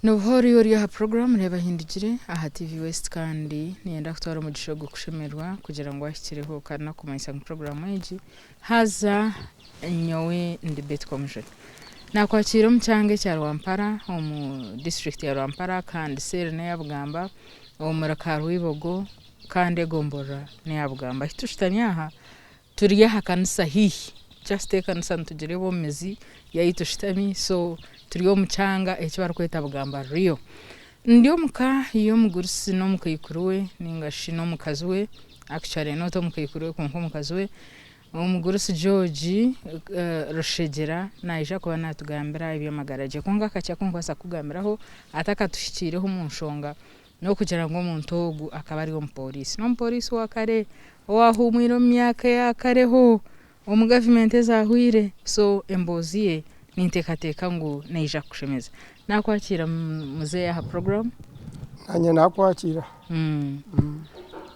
Nubuhori yori ya program reba hindugire aha TV West kandi niyenda kutwara umugisho go kushemerwa kugira ngo ashyikireho kana kumanyisa program yeji haza nyowe debate commission nakwakira mcyange cya Rwampara mu district ya Rwampara kandi serene yabugamba omurakaru ibogo kandi gombora ne yabugamba hitushitanyaha turiyaha kanisa hihi just take kanisa ntugire bo mezi yayitushitami so turiyo mchanga echo barakweta bugamba Rio ndiyo muka iyo mugurisi no mukayikuruwe ningashi no mukazwe actually no to mukayikuruwe konko mukazwe umugurisi George Rushegera naija kuba natugambira ibyo magaraje konga kacha konkwasa kugambiraho ataka tushikireho mu nshonga no kugira ngo umuntu akaba ari umupolisi no umupolisi wa kare wahumwiro myaka ya kareho government zahwire so emboziye nintekateka ngo neija kushemeza nakwakira muzeya ha program anye nakwakira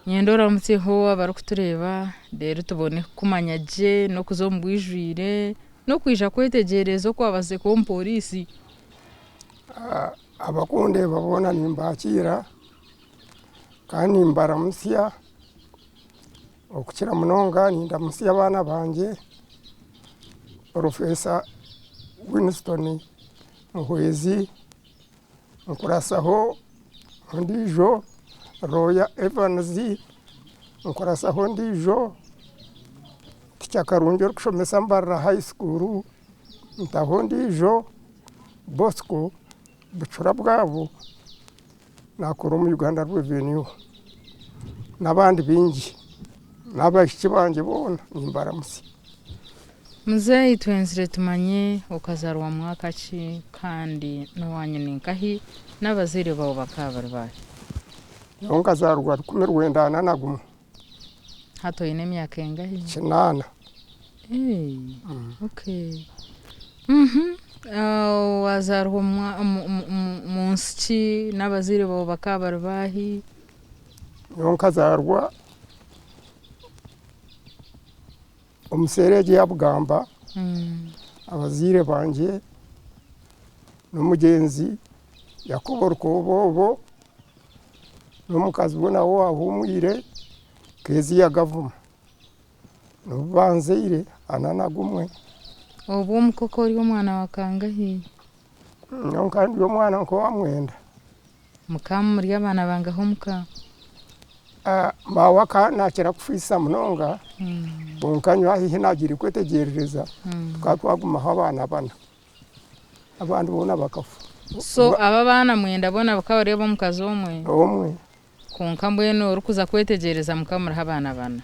nyendora mutiho abarukutureba rero tubone kumanyaje no kuzombwijwire no kwija kwetegerezo kwabaze ko umupolisi abakunde babona nimbakira kandi mbaramusya okukira munonga nindamusya abana banje Professor Winston Muhwezi nkurasaho ndijo Roya Evans nkurasaho ndijo Tichakarunjo kushomesa Mbarara High School ntaho ndijo Bosco Bucura bwabo nakora mu Uganda Revenue nabandi bingi nabashiki banje bona nimbaramusi Muzeyi twenzire tumanye ukazarwa mwaka ki kandi n'uwanyu ninkahi n'abazire bawo bakabarwaye nkazarwa 10 naguma hato ine myaka engahi kinana okay wazarwa munsi n'abazire bawo bakabarwaye nkazarwa umusereje yabugamba abazire banje n'umugenzi Yakobo Rukobobo n'umukazi bona wo ahumwire kezi yagavuma n'ubanzeire ananagumwe obo mukoko uri umwana wakangahi kandi yo mwana nko wamwenda mukamuri abana bangaho muka mawa kana kira kufisa munonga bonkanywa hihi nagiri kwetegerereza twaguma abana bana abantu bona bakafu so aba bana mwenda bona bakabareba mukazi omwe konka mbweno rukuza kwetegereza mukamura abana bana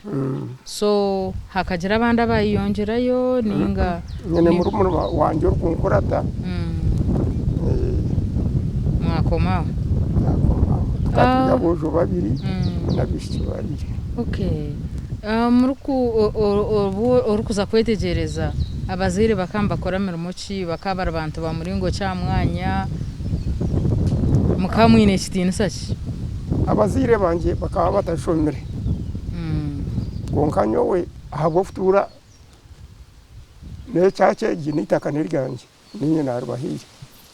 so hakagira abandi abayongerayo ninga nyene muri wanje rukunkorata mwakomaho yabojo babiri nabishiki babiri okay muruku orukuza kwetegereza abazire bakamba koramira umuci bakabara abantu bamuringo cya mwanya mukamwine kitini saki abazire banje bakaba batashomere gonkanyo we habo futura ne cyace ginitaka niryange ninye narubahiri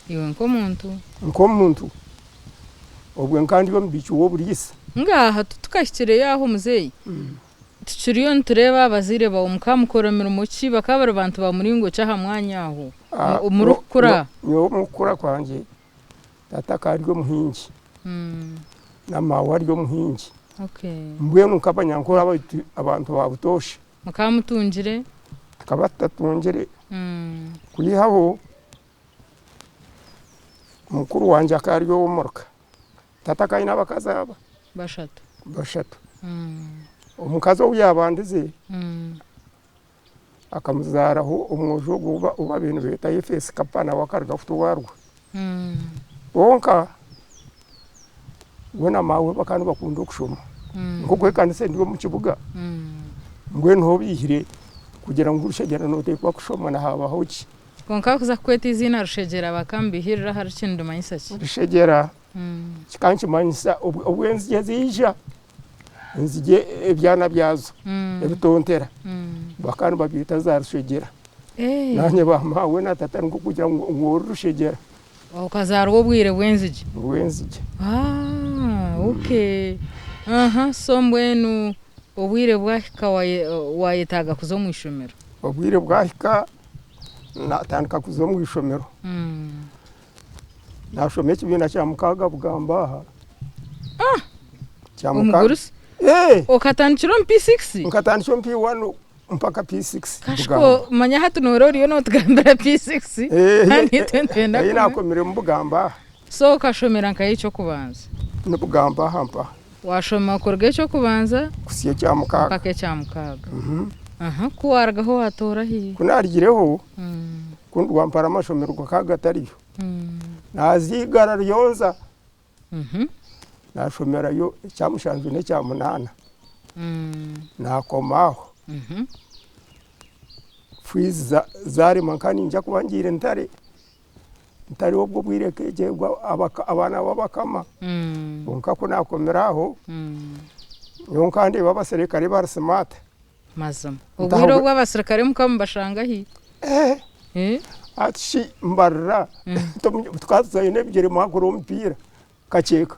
iwe nko muntu obwe nkandi bambici wo buriyisa ngaha tukashikire yaho muzeyi tuchiriyo ntureba abazire bawo mukamukoramira umuci bakabara abantu bamuringo cyaha mwanya aho umurukura yo mukura kwanje tata karyo muhingi namawa ryo muhingi okay mbwe nukabanyankora abantu babutoshe mukamutungire akabatatungire kuyihaho mukuru wanje akaryo umurka tata kaina bakazaba bashatu umukazo uyabandize akamuzaraho umwojo uba bintu beta yefesi kapana wakarga futuwarwa bonka wena mawe bakanu bakunda kushoma ngokwe kanise ndiwo mu kibuga ngwe nto bihire kugira ngo urushegera note kwa kushoma na haba hoki konka kuza kweta izina rushegera bakambihirira harukindu manyisaki rushegera kikanchi manyisa obwenzi yazija nzige ebyana byazo ebitontera bakanu babita za rushegera nanye bamawe na tata ngo kugira ngo rushegera ukazarwa obwire bwenzigi bwenzigi okay so mbwenu obwire bwahika wayetaga kuza mu ishomero obwire bwahika natandika kuza mu ishomero nashomye ekibiina kya mukaaga Bugamba kya mukaaga ukatandikira mu P6 nkatandikira mu P1 mpaka P6 kashiko manya hatu nororiyo notugambira P6 nakomere mu Bugamba so ukashomera nkaye cyo kubanza no Bugamba hampa washoma korge cyo kubanza kusiye kya mukaaga mpaka cya mukaaga kuwaragaho watora hi kunarigireho kundi wampara amashomero kaga tariyo nazigara ryonza nashomerayo cyamushanjwe ne cya munana nakomaho fiza zari mankani nja kubangira ntare obwo bwirekegwa abana babakama bonka ko nakomeraho yonkande babaserekare barasimata mazam ubwiro bw'abasirikare mukambashanga hi ati mbarra tukazaye nebigere mwakora umupira kacheka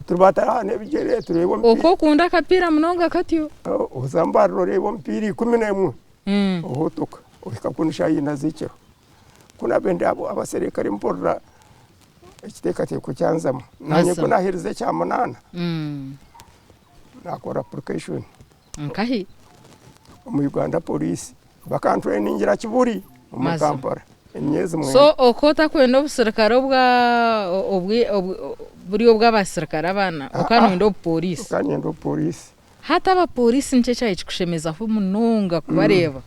turubata nebigere turebo umupira uko kunda kapira munonga katyo uzambarro rebo umupira 11 ohotoka ukakundisha yina zicyo kuna bende abo abaserekare mporra ekitekateko cyanzamo nanye ko nahirize cya munana nakora application nkahi mu Uganda police bakantrainingira kiburi mu Kampala emyezi mwe so okota kwenda obusirikare buriyo bw'abasirikare abana ukanendo police hata aba police nche cyayikushemeza fu munonga kubareba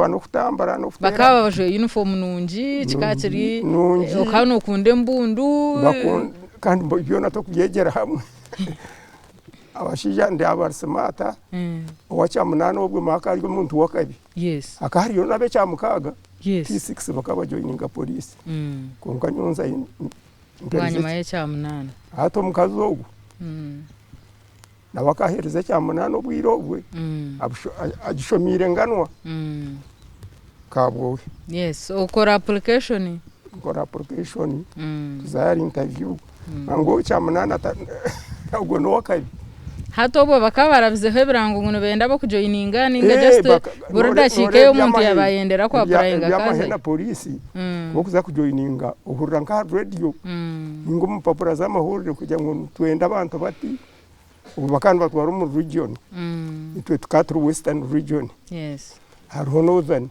no kutambara no kutera bakaba baje uniform nungi kikakiri okano kunde mbundu kandi byo nato kubyegera hamwe abashija ndi abarsimata wacha munana obwe makari umuntu wakabi akariyo nabe cya mukaaga P6 bakaba joininga police konka nyonza bwanyuma ye cya munana hato mukazi ogwo nabakahereze cya munana obwiro obwe agishomire nganwa kabwo ukora application zari interview ngo cya munana ubwo no wakabi hato bo bakaba barabizeho birango ngo benda bo kujoininga ninga just burada shike umuntu yabayendera kwa Brian kaza ya polisi bo kuza kujoininga uhurira nka radio ngo mupapura z'amahuriro kujya ngo twenda abantu bati ubu bakandi batwara mu region itwe tukatru western region hariho northern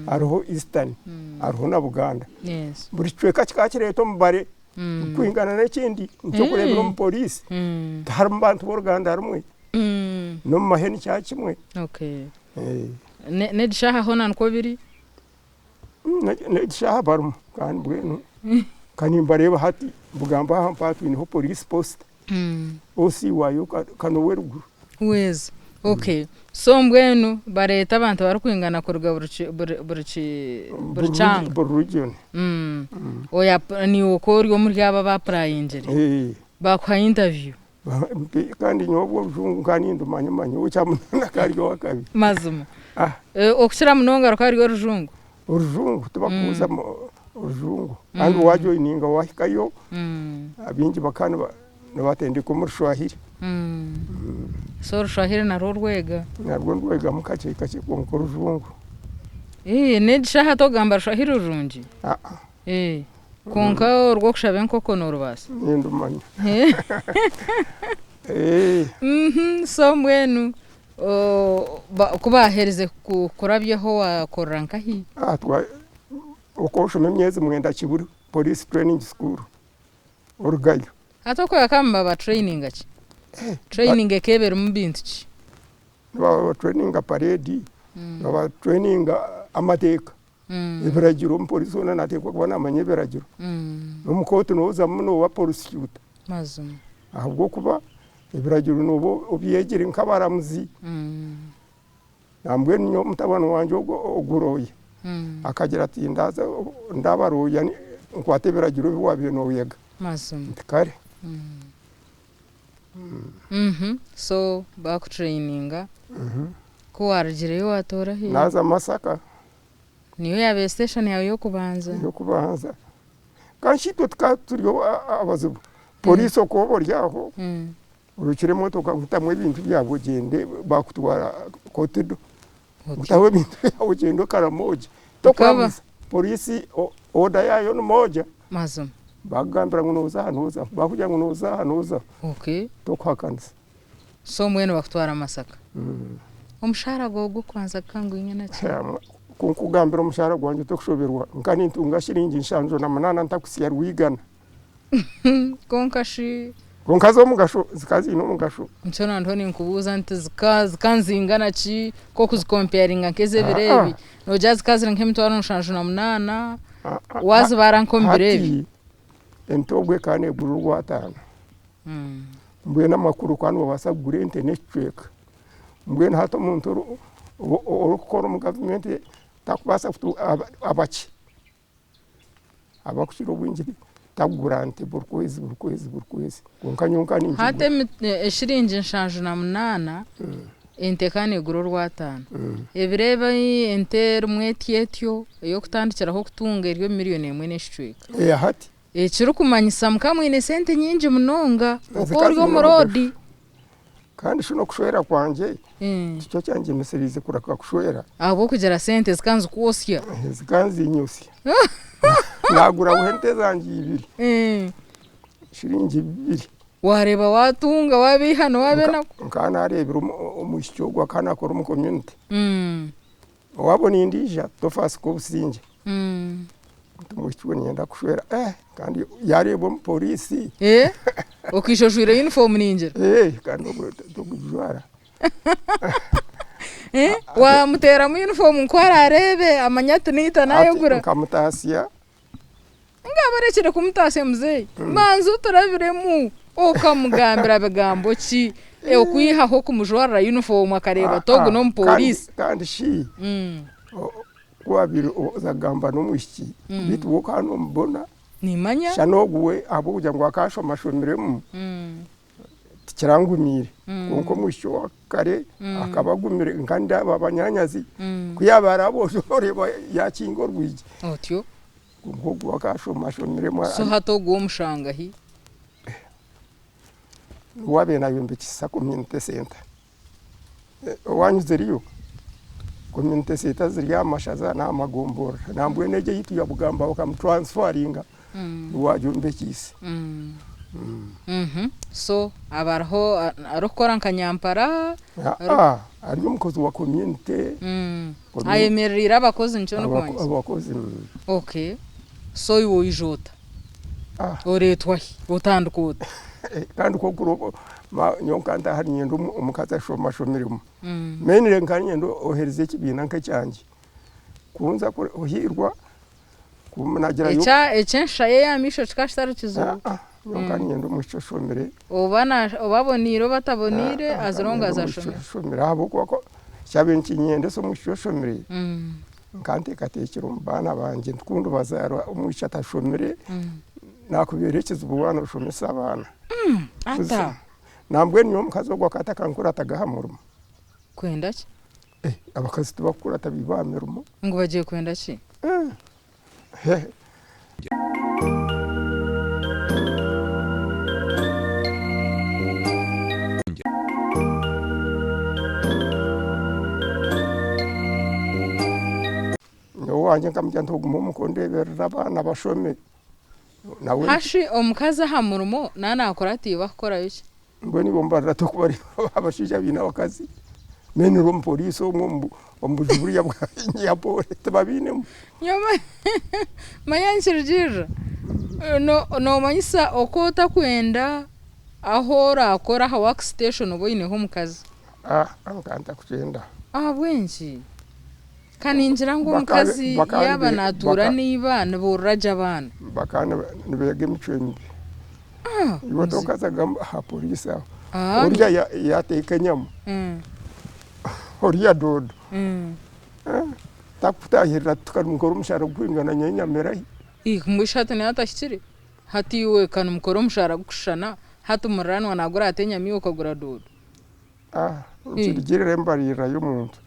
hariho eastern hariho na Buganda buri tweka kikakireto mubare kwingana n'ikindi cyo kurebera mu polisi harimo abantu b'Uruganda rumwe no mu maheni cya kimwe ne dishaha hona nko biri ne dishaha barum kandi bwenu kandi mbareba hati Bugamba hampatu ni ho police post osi wayo kano weruguru weza so mbwenu bareta abantu barakwingana kuruga buricanga region oya ni ukori wo muri aba baprayingere bakwa interview kandi nyobwo bujungani ndumanyamanye ucyamunana kariyo wakabi mazuma okushira munonga rukariyo rujungu tubakuza rujungu kandi wajoininga wahikayo abingi bakana nabatende ko muri Swahili so Swahili narwo rwega mukache konko rujungu ne dishaha to gamba Swahili rujungi konka urwo kushabe nkoko norubasa ndumanya so mwenu kubahereze kurabyeho wakorera nkahi uko shome myezi mwenda kiburi police training school urugayo atoko yakamba ba training aki training ekebera mu bintu ki ba training parade ba training amateka ibiragiro mu police ona natekwa kubana amanye ibiragiro n'umukoti noza muno wa police yuta mazuma ahubwo kuba ibiragiro nubo obyegere nkabaramuzi nambwe nyo mutabano wanje oguroye akagira ati ndaza ndabaroya nkwate ibiragiro biwabye no yega mazuma kare so back traininga ko wargireyo watora he naza Masaka niyo yabe station yawe yo kubanza kanshito tukaturiyo abazibu polisi okobo ryaho urukire motoka ngutamwe ibintu byabo gende bakutwara kotedo ngutawe ibintu byabo gende Karamoja tokwamisa polisi oda yayo no moja mazum bagambira ngo noza bakugira ngo noza okay tokwakanisa so mwene bakutwara Masaka umushara gogo kwanza kangu ingena cyane kunkugambira umushara gwanje tokushoberwa nkani ntunga shiringi nshanjo na manana ntakusiya rwigana konkazo mugasho zikazi no mugasho ncona ntoni nkubuza nti zikanzingana ki ko kuzikomparinga nkeze birebi no jazz kazi nk'emitwaro nshanjo na munana wazi barankombirebi entogwe kane guru rwatana mbwe namakuru kwano basagure internet check mbwe hato muntu orukora mu government takubasa kutu abachi abakushiro bwinjiri tagurante burkwezi konkanyonka ninji hate eshiringi nshanju na munana ente kane guru rwatana ebireba ente rumwetietyo yo kutandikiraho kutunga iryo miliyoni emwe n'eshweka hati ekiri kumanyisa mukamwine sente nyingi munonga okoryo murodi kandi shino kushwera kwanje cyo cyanje meserize kuraka kushwera abo kugera sente zikanzu kwosya zikanzi nyosya nagura buhente zanjye ibiri shiringi ibiri wareba watunga wabihano wabena nkana arebira umushyo kana akora mu community wabona indija tofasi ko businje umushyo nyenda kushwera kandi yarebo mu polisi okishojwire uniform ninjira kandi tugujwara wa mutera mu uniform nkwara arebe amanyatu nita nayo gura kamutasiya ngabarekere kumutasiya muzeyi manzu turabiremu okamugambira begambo ki okwihaho kumujwara uniform akareba togo no mu polisi kandi shi kwabiri zagamba no mushiki bitu wokano mbona nimanya shanoguwe abo kujya ngo akasho mashomiremu kirangumire konko mushyo kare akabagumire nkandi ababanyanyazi kuyabara bose oreba yakingo rwije otyo konko akasho mashomiremu so hatogo umushanga hi wabe na yombe kisa community center wanyuzeriyo community center ziriya amashaza na amagombora nambwe nege yitu ya bugamba bakamtransferinga wajombe kisi so abarho arokora nkanyampara ari umukozi wa community ayemerera abakozi nco no kwanje abakozi okay so iwo ijota oretwa utandukuta kandi ko kurobo nyonkanda hari nyendo umukaza shoma shomirimo menire nkanyendo ohereze kibina nkacyange kunza ko ohirwa kumunagera yo echenshaye yamisho chikashitaro kizu nyendo mucho shomire obaboniro batabonire azironga za shomire abo ko cyabenki nyende so mucho shomire nkante katekero mbana banje nkundu bazara umucha tashomire nakuberekeza ubwana shomesa abana ata nambwe niyo mukazo gwa kata kankura tagahamuruma kwenda ki abakazi tubakura tabibamerumo ngo bagiye kwenda ki no wanje kamujya ntoguma mukondeberera abana bashome nawe hashi omukaza hamurumo nana akora ati bakora iki ngo ni bombarira to kubari abashija bina bakazi meni rom police ombujuriya bwa nyapore tababine nyoma mayanshirjira no manyisa okota kwenda ahora akora ha workstation oboine ho mukazi ankanta kugenda bwenji kaninjira ngo mukazi yaba natura niba niburaja abana bakana nibege micwembi iwo tokaza gamba ha polisi urya yatekanyamo urya dodo takutahirira tukamukora umushara gwingana nyanyamerahi kumwishata ni atashikire hati iwe kanumukora umushara gushana hati umuranwa nagura atenyami ukagura dodo ukirigirire mbarira y'umuntu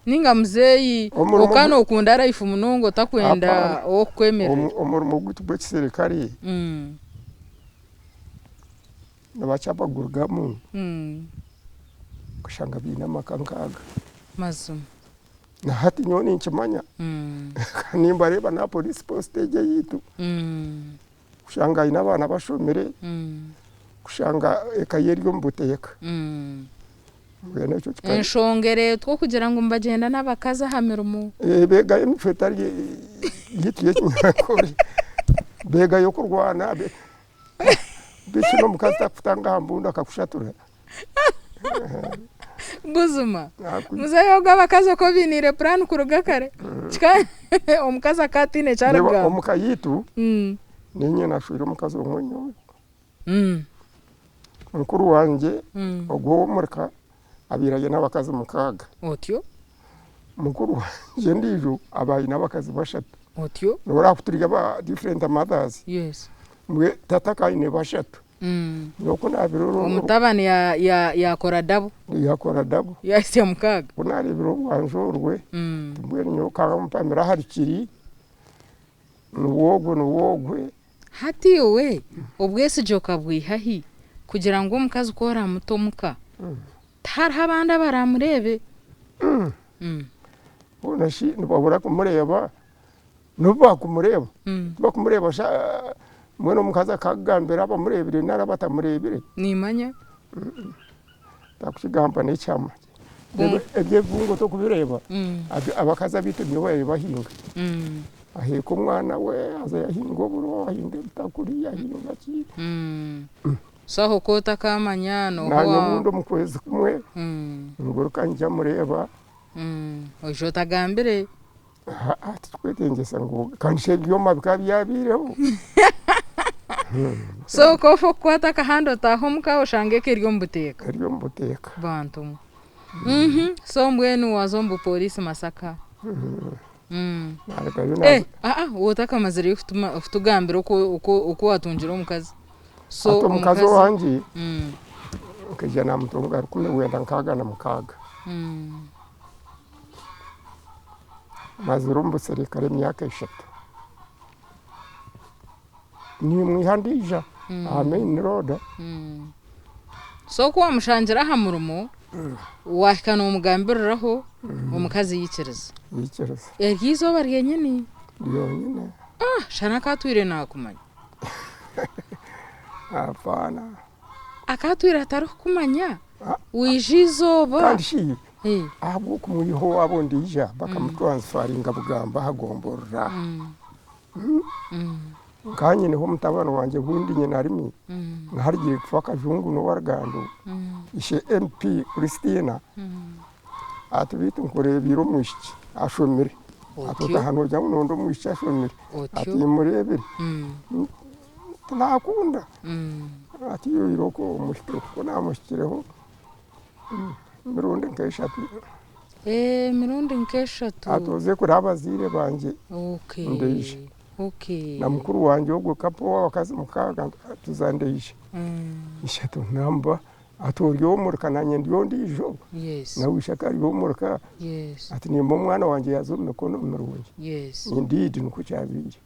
ninga muzeyi okano okunda araifu munongo takwenda okwemera omurimo gw'itubwe kiserikali nabacapagurgamu kushanga bina makankaga mazum na hati nyoni nkimanya nimba reba na police post eje yitu kushanga ina abana bashomere kushanga ekayeri yombuteka bene cyo kikari enshongere two kugira ngo mbagenda n'abakaza hamirumo bega emfetari yitu yekinyakori bega yo kurwana bikino mukazi takutanga hambunda akakushatura Buzuma muzayo gabakaza ko binire plan kuruga kare omukaza katine cyaraga omukayitu ninye nashwire omukazi omwenyo mukuru wanje ogwo murka abiraye n'abakazi mukaga otyo mukuru wanje ndijo abayi n'abakazi bashatu otyo nora kuturiga ba different mothers yes mwe tata kaine bashatu yoko nabiroro umutabani yakora dabu yase mukaga kunari biro wanjorwe mbwe nyoka mpamira harikiri nuwogwe hati we obwese joka bwihahi kugira ngo umukazi ukora mutomuka tarha abandi baramurebe unashi nibabura kumureba nubakumureba bakumureba mwene omukazi akagambira abamurebire nara batamurebire nimanya takukigamba n'ekyama ebyevungo tokubireba abakazi abitu nibo bahinga aheka omwana we aza yahinga oburo ahinga ebitakuri yahinga ki saho kota kamanya no nanye mundu mukwezi kumwe nguruka njya mureba ojo tagambire ati twetengesa ngo kandi shebyoma bikabyabireho so kofo kwata kahando taho muka oshange keryo mbuteka bantu so mbwenu wazombu polisi Masaka wotaka maziri ufutugambira uko watunjira omukazi so omukazi wanje ukajya namutunga kumwe wenda nkaga na mukaga mazuru mbuserikare myaka 3 ni mwihandija main road so kwa mushangira hamurumo wakana umugambiriraho omukazi yikereza yagizo baryenyene yonyine shana katwire nakumanya apana akatwira atari kumanya wijizoba kandi shi abo kumuyiho abondija bakamutransferinga bugamba hagomborra kanye niho mutabano wanje bundi nyina arimi naharigiye kufaka jungu no wargando ishe MP Christina atubitu nkorebiro mushiki ashomire atuta hano jya munondo mushiki ashomire ati murebire nakunda ati yo iroko mushiki ko namushikireho mirundi nkeshatu mirundi nkeshatu atoze kuri abazire banje ndeje na mukuru wanje ogwo kapo wakazi mukaga tuzandeje ishatu namba atoryo murka nanye ndiyo ndijo na wishaka yo murka ati nimbo mwana wanje yazuru nokono mirungi indeed nuko cyabije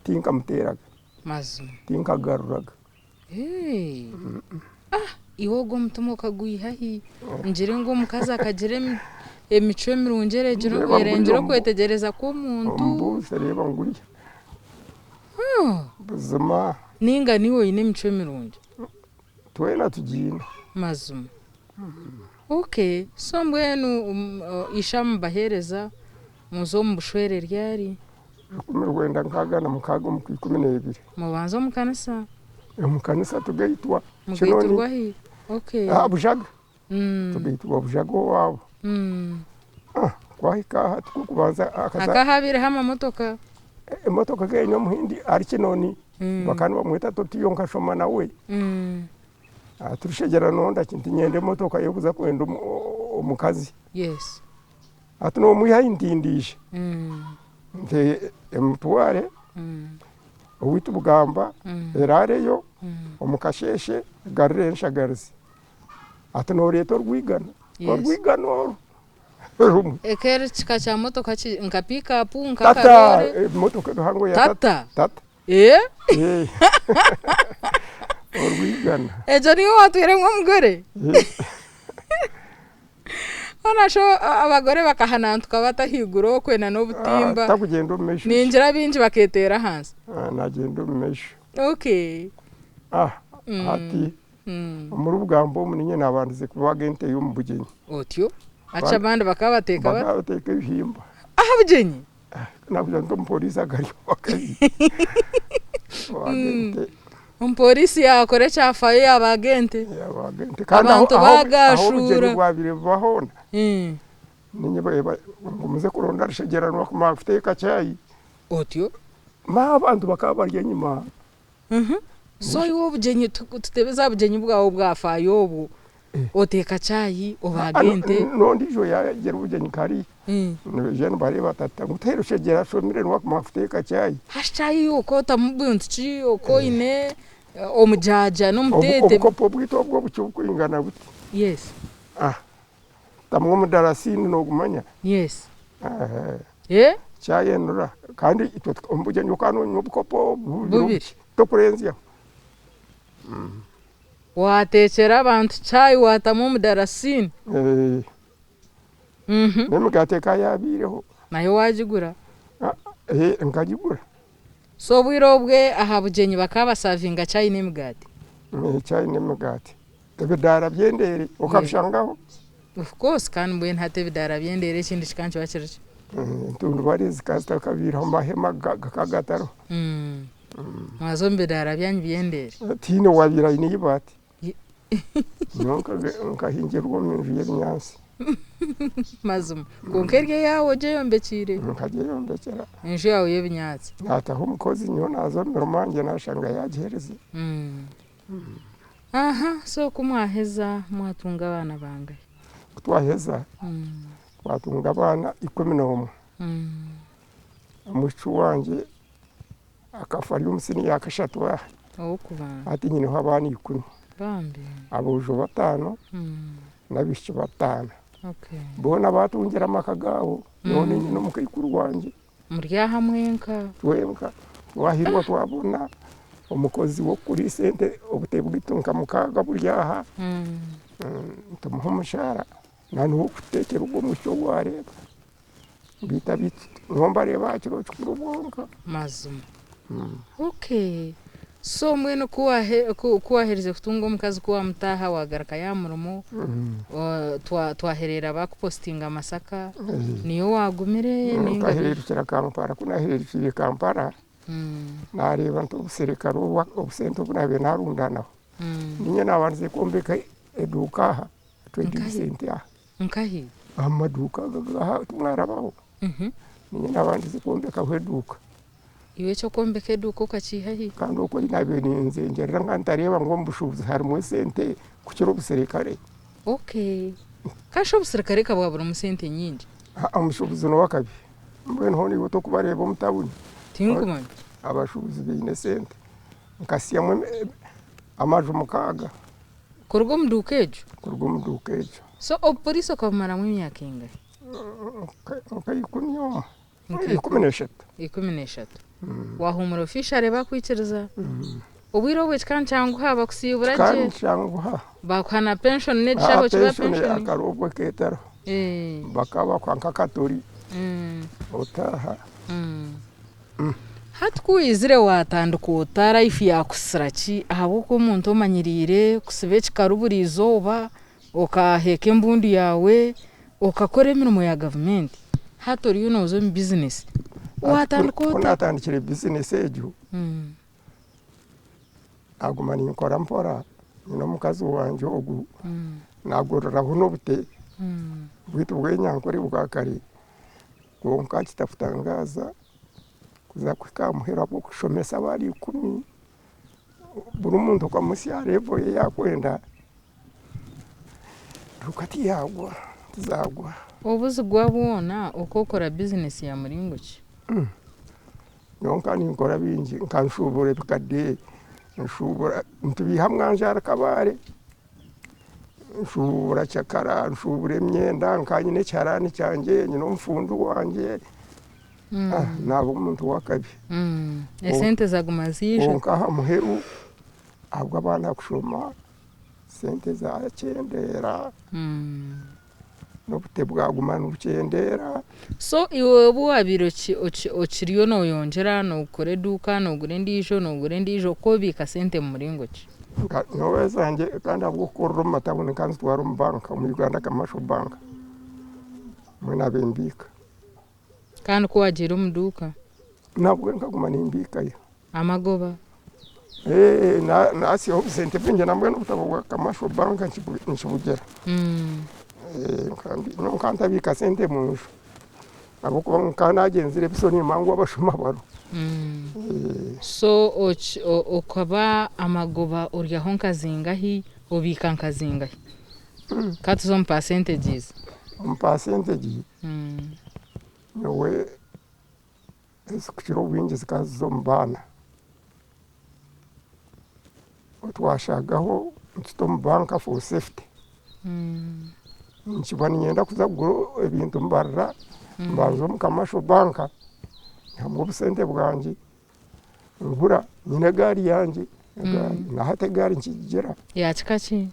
tinka muteraga mazu tinka garuraga iwogo mutumo kaguyihahi njire ngo mukaza akagire emico mirungerejero erengero kwetegereza ko muntu mbuse reba nguriya buzima ninga niwo ine mico mirunge twena tugina mazuma okay so mbwenu ishamu bahereza muzo mbushwere ryari kumirwenda nkagana mukago mu 12 mubanzo mukanisa mukanisa tugaitwa chinoni okay bujaga tugaitwa bujaga wabo kwahika tukubanza akahabire hama motoka emotoka genyo muhindi ari kinoni bakani bamweta totiyo nkashoma nawe turishegera nonda kinti nyende motoka yo kuza kwenda omukazi ati no muyayindindisha nte emutware owitu bugamba erareyo omukasheshe garrensha garzi ati no reto rwigana rumwe ekere chika cha motoka nka pick up nka tata karore motoka duhango ya tata tata eh orwigana ejo niyo watwire nk'umugore onasho abagore bakahanantuka batahiguro kwena n'obutimba takugenda umesho ninjira binji baketera hansi nagenda umesho okay ati muri ubwambo muninye nabandize kuba agente yo mu bugenyi otyo acha abandi bakabateka bakabateka ibihimba aha bugenyi nakuja ndo mupolisi agari wakayi agente umupolisi yakore cyafaye abagente kandi abantu bagashura babire bahona ninye ngumuze kuronda rishegerano kumafite kacyayi otyo abantu bakabarya nyuma so yo bugenyi tutebeza bugenyi bwawo bwafaye obu oteka cyayi obagente nondijo yagera ubugenyi kari jene bari batata gutera shegera shomire no kumafite kacyayi hashayi uko tamubunti uko ine omujaja n'umutete ubukopo bwito bwo bucyukwingana buti yes tamwe mudarasini no gumanya yes cyayenura kandi ito umbugenyi ukano n'ubukopo bubiri to kurenzya watekera abantu cyayi watamu mudarasini nemugate yabireho nayo wajigura nkajigura so bwirobwe aha bugenyi bakabasavinga cyayi n'imigati cyayi n'imigati tebidara byendere ukabishangaho of course kandi mbwe ntate bidara byendere ikindi kikancho bakirije tundu bari zikasta kabira mahema gakagataro mazo mbidara byanyu byendere tino wabira ni yibati nonka hingerwa mu nzu y'Inyansi mazum konkerye yawo je yombekire nkaje yombekera inzu yawo y'Ibinyatsi nataho umukozi nyo nazo normange nashanga yagereze aha so kumwaheza mwatunga abana bangahe twaheza twatunga abana 11 umucu wanje akafari umusini yakashatwa okubana ati nyine habani 10 bambi abojo batano nabishyo batano okay bona batungira makagawo none nyine mukayikuru wanje murya hamwenka twemka wahirwa twabona umukozi wo kuri sente obutebwitunka mukaga buryaha tumuha umushara nani wo kutekera ubwo mucyo wareba bita ngomba reba kiro cy'urubonka mazuma okay so mwene kuwahereze kutunga umukazi kuwa mutaha wagaraka ya murumo twaherera bakupostinga amasaka niyo wagumire ninga herera Kampala kunaherera Kampala nareba ntubusereka ruwa obusento kunabe narundanaho ninye nabanze kombeka eduka 20% ya nkahi amaduka gaha tumwarabaho ninye nabanze kombeka hweduka iwe cyo kombeka eduka ukacihahi kandi uko nabe ninze ngerera nkantareba ngo mbushubuze harimo sente kukiro buserekare okay kasho buserekare kabwabura umusente nyingi amushubuze no wakabi mbwe none woto kubareba mutabuni tinkumanye abashubuzi bine sente nkasiyamwe amaju mukaga kurgo mdukejo so opolisi akamara mu myaka ingahe kayikunyo 13 wahumura official bakwikiriza ubwiro bwe cyangwa haba kusibura je cyangwa bakwana pension ne cyabo kiba pension akarobwe ketaro bakaba kwanka katori otaha hatkwizire watanduka utara ifi yakusiraki ahabo ko umuntu omanyirire kusibe kikaruburi izoba okaheka embundi yawe okakora emirimo ya government hatori you know zo business watanduka unatandikire business ejo agumani nkora mpora no mukazi wanje ogu nagorora huno bute bwitu bwenyankore bwakari konka kitafutangaza kuza kwikamuhera bwo kushomesa abari 10 buri muntu kwa musi arebo yakwenda rukati yagwa tuzagwa obuzi gwabona okokora business ya muringoki yonka ni nkora bingi nkanshubure bikade nshubura ntubihamwanje arakabare nshubura cyakara nshubura imyenda nkanyine cyarani cyanjye nyine umufundu wanjye nabo umuntu wakabi esente zaguma zije nkaha muheru ahubwo abana kushoma sente za cyendera n'obute bwagumana ubucyendera so iwe buwabiro okiriyo noyongera nokore duka nogure ndijo ko bika sente mu muringo ki nowe zanjye kandi ahubwo korora matabone kandi twara mu banka mu Uganda Commercial Bank mwena bembika kandi ko wagira umuduka nabwo nkaguma nimbika yo amagoba nasi ho sente pinje namwe n'ubutabo bwa Commercial Bank nshibugera kandi no kantabika sente munju abo ko kana agenzire bisoni mangu abashuma baro so okaba amagoba urya honka zingahi ubika nkazingahi katuzo mu percentages nowe esikiro wingi zikazo mbana otwashagaho nsito mu banka for safety nchibani nyenda kuzagura ebintu mbarra mbanzo mu Commercial Bank hamwe busente bwanjye ngura nyine gari yanjye na hate gari nkigera ya kikachi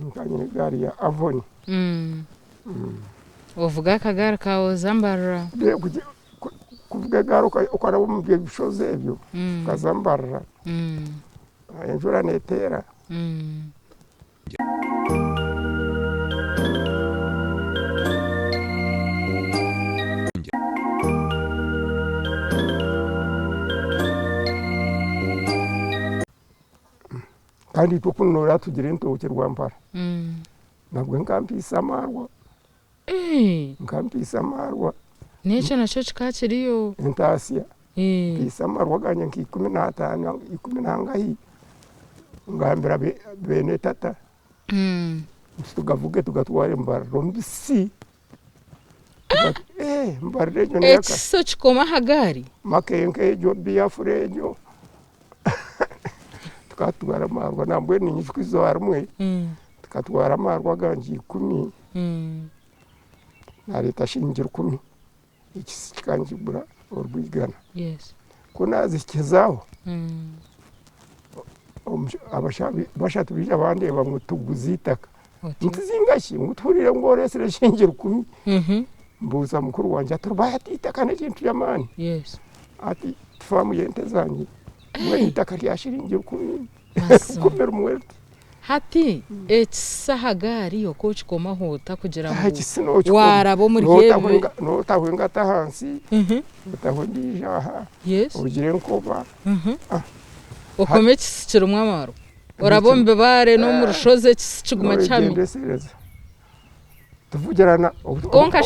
nkanyine gari ya Avon uvuga kagara kawo zambarra kuvuga gari ukora mu bishoze ebyo kazambarra enjura netera kandi tukunora tugire ntoke rwampara nabwo nkampisa amarwa nkampisa amarwa necho nacho kikakiriyo entasiya pisa amarwa ganye nki 15 10 ngambira bene tata tugavuge tugatware mbarro mbisi mbarre nyo neka so chikoma hagari makenke jo biafurejo tukatwara amarwa nambwe ninyishwizo harumwe tukatwara amarwa ganje 10 na leta shingiro 10 ikisi kikanjibura orwigana yes kunazi kizaho abashabi bashatu bija abandi bamutuguzitaka ntizingashi nguturire ngoresere shingiro 10 mbuza mukuru wanje aturubayatitaka n'ekintu yamani yes ati famu yente zanjye mwitaka ryashingiro 10 kumera umwete hati ekisahagari yoko chikoma hota kugira ngo warabo muri hebe notahwenga tahansi utahondija yes ugire nkoba okome kisikiro mwamaro orabombe bare no mu rushoze kiguma cyami tuvugirana konka